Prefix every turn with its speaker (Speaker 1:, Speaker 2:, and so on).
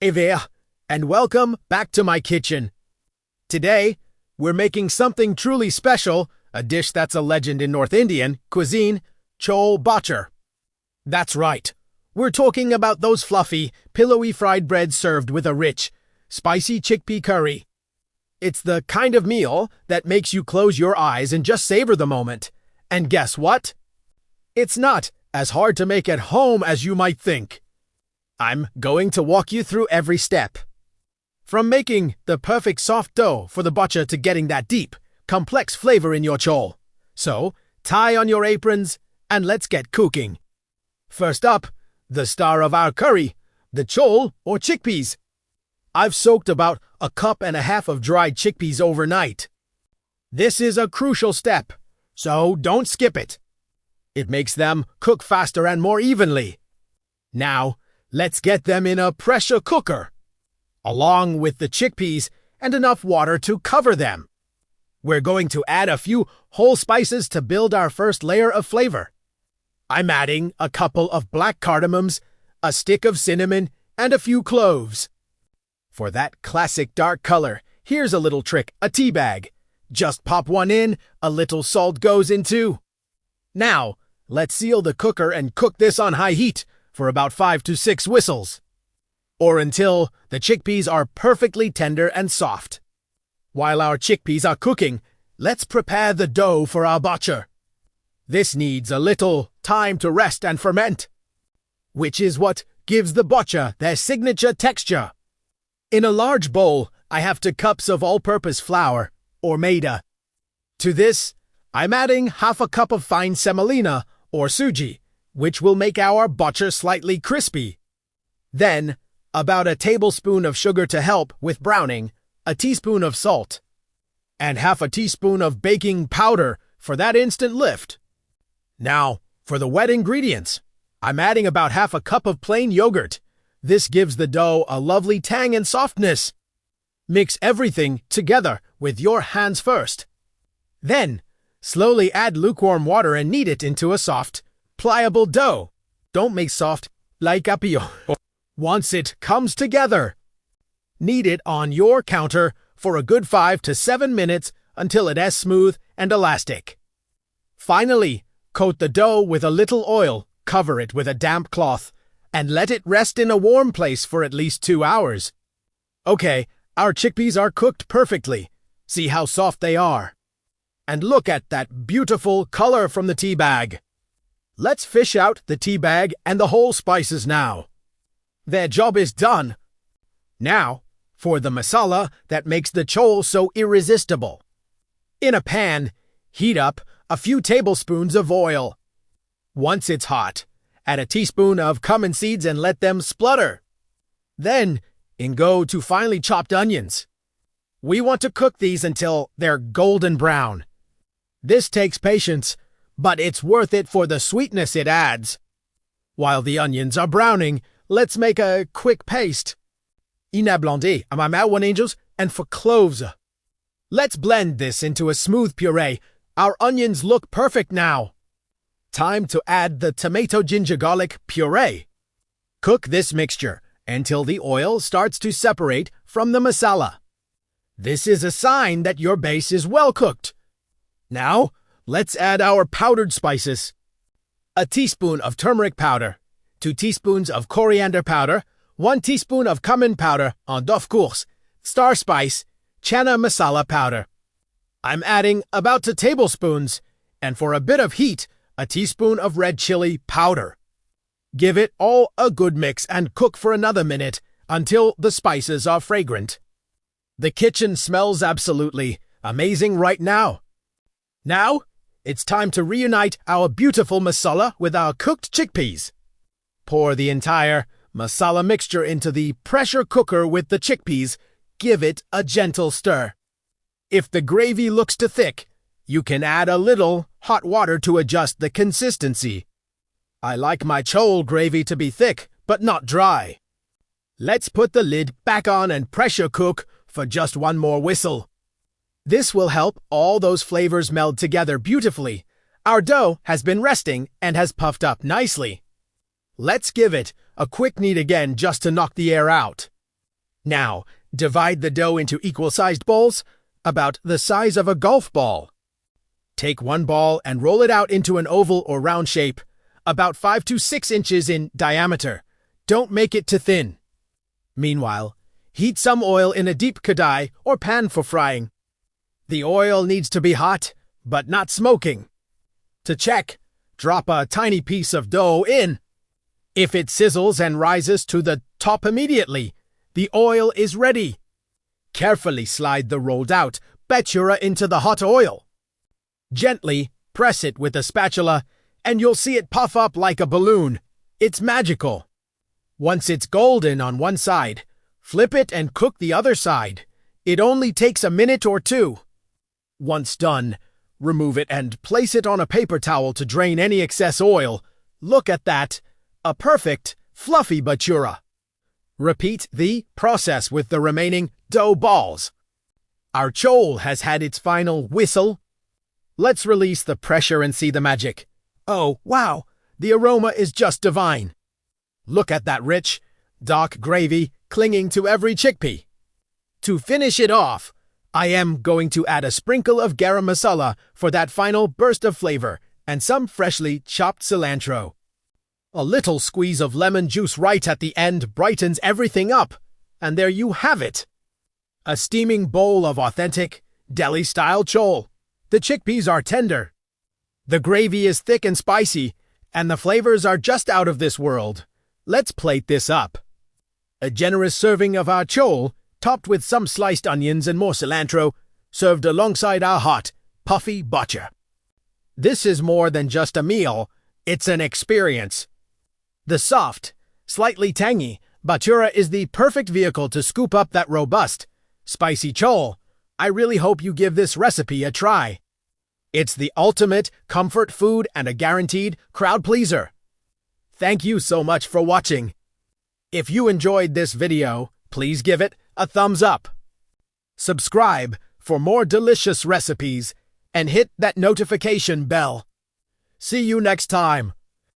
Speaker 1: Evea, and welcome back to my kitchen. Today, we're making something truly special, a dish that's a legend in North Indian cuisine, Chole Bhature. That's right, we're talking about those fluffy, pillowy fried breads served with a rich, spicy chickpea curry. It's the kind of meal that makes you close your eyes and just savor the moment. And guess what? It's not as hard to make at home as you might think. I'm going to walk you through every step. From making the perfect soft dough for the bhature to getting that deep, complex flavor in your chole. So, tie on your aprons and let's get cooking. First up, the star of our curry, the chole or chickpeas. I've soaked about 1.5 cups of dried chickpeas overnight. This is a crucial step, so don't skip it. It makes them cook faster and more evenly. Now, let's get them in a pressure cooker, along with the chickpeas and enough water to cover them. We're going to add a few whole spices to build our first layer of flavor. I'm adding a couple of black cardamoms, a stick of cinnamon, and a few cloves. For that classic dark color, here's a little trick, a tea bag. Just pop one in, a little salt goes in too. Now, let's seal the cooker and cook this on high heat for about 5 to 6 whistles, or until the chickpeas are perfectly tender and soft. While our chickpeas are cooking, let's prepare the dough for our bhature. This needs a little time to rest and ferment, which is what gives the bhature their signature texture. In a large bowl, I have 2 cups of all-purpose flour, or maida. To this, I'm adding 1/2 cup of fine semolina, or suji, which will make our bhature slightly crispy. Then, about 1 tablespoon of sugar to help with browning, 1 teaspoon of salt, and 1/2 teaspoon of baking powder for that instant lift. Now, for the wet ingredients, I'm adding about 1/2 cup of plain yogurt. This gives the dough a lovely tang and softness. Mix everything together with your hands first. Then, slowly add lukewarm water and knead it into a soft, pliable dough. Don't make soft like a pio. Once it comes together, knead it on your counter for a good 5 to 7 minutes until it is smooth and elastic. Finally, coat the dough with a little oil, cover it with a damp cloth, and let it rest in a warm place for at least 2 hours. Okay, our chickpeas are cooked perfectly. See how soft they are. And look at that beautiful color from the tea bag. Let's fish out the tea bag and the whole spices now. Their job is done. Now, for the masala that makes the chole so irresistible. In a pan, heat up a few tablespoons of oil. Once it's hot, add a teaspoon of cumin seeds and let them splutter. Then, in go 2 finely chopped onions. We want to cook these until they're golden brown. This takes patience, but it's worth it for the sweetness it adds. While the onions are browning, let's make a quick paste. Ina blondé à ma mère, one angels, and for cloves. Let's blend this into a smooth puree. Our onions look perfect now. Time to add the tomato ginger garlic puree. Cook this mixture until the oil starts to separate from the masala. This is a sign that your base is well cooked. Now, let's add our powdered spices. 1 teaspoon of turmeric powder, 2 teaspoons of coriander powder, 1 teaspoon of cumin powder en d'oeuf course, star spice, chana masala powder. I'm adding about 2 tablespoons, and for a bit of heat, 1 teaspoon of red chili powder. Give it all a good mix and cook for another minute until the spices are fragrant. The kitchen smells absolutely amazing right now. Now, it's time to reunite our beautiful masala with our cooked chickpeas. Pour the entire masala mixture into the pressure cooker with the chickpeas. Give it a gentle stir. If the gravy looks too thick, you can add a little hot water to adjust the consistency. I like my chole gravy to be thick, but not dry. Let's put the lid back on and pressure cook for just 1 more whistle. This will help all those flavors meld together beautifully. Our dough has been resting and has puffed up nicely. Let's give it a quick knead again just to knock the air out. Now, divide the dough into equal-sized balls, about the size of a golf ball. Take one ball and roll it out into an oval or round shape, about 5 to 6 inches in diameter. Don't make it too thin. Meanwhile, heat some oil in a deep kadai or pan for frying. The oil needs to be hot, but not smoking. To check, drop a tiny piece of dough in. If it sizzles and rises to the top immediately, the oil is ready. Carefully slide the rolled out bhature into the hot oil. Gently press it with a spatula and you'll see it puff up like a balloon. It's magical. Once it's golden on one side, flip it and cook the other side. It only takes a minute or two. Once done, remove it and place it on a paper towel to drain any excess oil. Look at that. A perfect, fluffy bhature. Repeat the process with the remaining dough balls. Our chole has had its final whistle. Let's release the pressure and see the magic. Oh, wow! The aroma is just divine. Look at that rich, dark gravy clinging to every chickpea. To finish it off, I am going to add a sprinkle of garam masala for that final burst of flavor and some freshly chopped cilantro. A little squeeze of lemon juice right at the end brightens everything up, and there you have it. A steaming bowl of authentic, deli-style chole. The chickpeas are tender. The gravy is thick and spicy, and the flavors are just out of this world. Let's plate this up. A generous serving of our chole, topped with some sliced onions and more cilantro, served alongside our hot, puffy bhature. This is more than just a meal, it's an experience. The soft, slightly tangy bhature is the perfect vehicle to scoop up that robust, spicy chole. I really hope you give this recipe a try. It's the ultimate comfort food and a guaranteed crowd pleaser. Thank you so much for watching. If you enjoyed this video, please give it a thumbs up. Subscribe for more delicious recipes and hit that notification bell. See you next time.